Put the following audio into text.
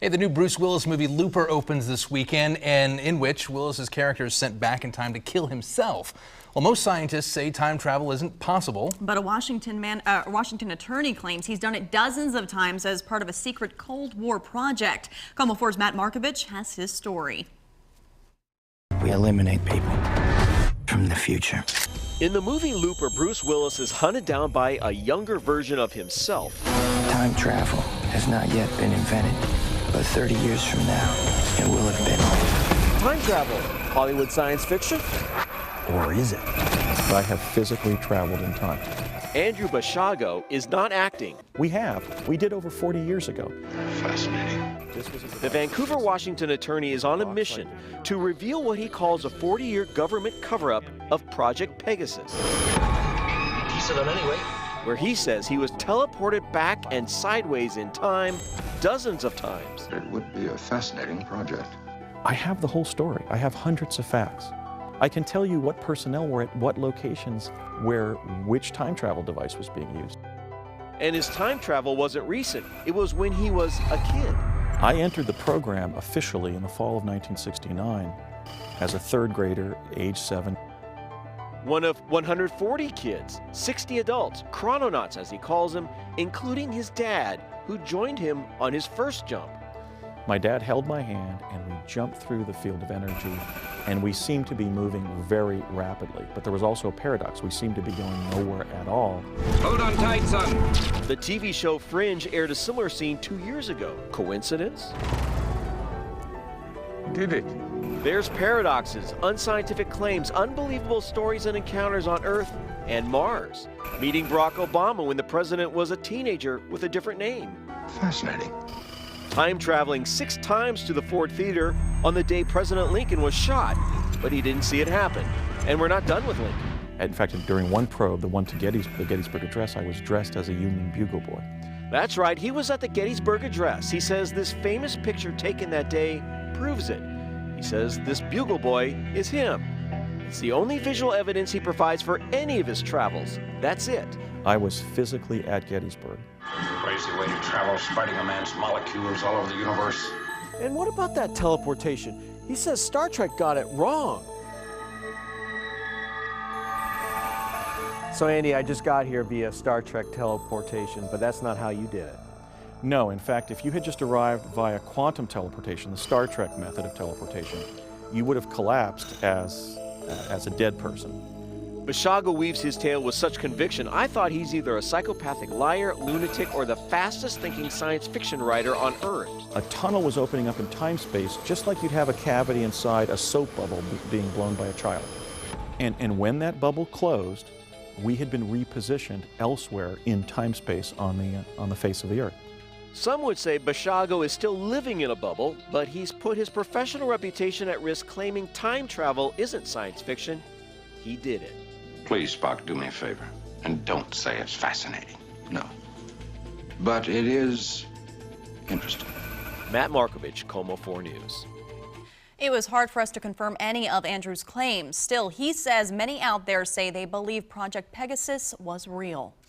Hey, the new Bruce Willis movie Looper opens this weekend, and in which Willis's character is sent back in time to kill himself. Well, most scientists say time travel isn't possible. But a Washington attorney claims he's done it dozens of times as part of a secret Cold War project. KOMO 4's Matt Markovich has his story. We eliminate people from the future. In the movie Looper, Bruce Willis is hunted down by a younger version of himself. Time travel has not yet been invented, but 30 years from now, it will have been. Time travel, Hollywood science fiction? Or is it? I have physically traveled in time. Andrew Basiago is not acting. We did over 40 years ago. Fascinating. The Vancouver, Washington attorney is on a mission to reveal what he calls a 40-year government cover-up of Project Pegasus. Piece of them anyway. Where he says he was teleported back and sideways in time dozens of times. It would be a fascinating project. I have the whole story. I have hundreds of facts. I can tell you what personnel were at what locations where which time travel device was being used. And his time travel wasn't recent. It was when he was a kid. I entered the program officially in the fall of 1969 as a third grader, age 7. One of 140 kids, 60 adults, chrononauts as he calls them, including his dad, who joined him on his first jump. My dad held my hand and we jumped through the field of energy, and we seemed to be moving very rapidly. But there was also a paradox. We seemed to be going nowhere at all. Hold on tight, son. The TV show Fringe aired a similar scene 2 years ago. Coincidence? Did it? There's paradoxes, unscientific claims, unbelievable stories and encounters on Earth and Mars. Meeting Barack Obama when the president was a teenager with a different name. Fascinating. Time traveling 6 times to the Ford Theater on the day President Lincoln was shot, but he didn't see it happen. And we're not done with Lincoln. In fact, during one probe, the one to the Gettysburg Address, I was dressed as a Union bugle boy. That's right, he was at the Gettysburg Address. He says this famous picture taken that day proves it. He says this bugle boy is him. It's the only visual evidence he provides for any of his travels. That's it. I was physically at Gettysburg. Crazy way to travel, spreading a man's molecules all over the universe. And what about that teleportation? He says Star Trek got it wrong. So Andy, I just got here via Star Trek teleportation, but that's not how you did it. No, in fact, if you had just arrived via quantum teleportation, the Star Trek method of teleportation, you would have collapsed as a dead person. Basiago weaves his tale with such conviction, I thought he's either a psychopathic liar, lunatic, or the fastest thinking science fiction writer on Earth. A tunnel was opening up in time-space, just like you'd have a cavity inside a soap bubble being blown by a child. And when that bubble closed, we had been repositioned elsewhere in time-space on the face of the Earth. Some would say Basiago is still living in a bubble, but he's put his professional reputation at risk claiming time travel isn't science fiction. He did it. Please, Spock, do me a favor. And don't say it's fascinating. No. But it is interesting. Matt Markovich, KOMO 4 News. It was hard for us to confirm any of Andrew's claims. Still, he says many out there say they believe Project Pegasus was real.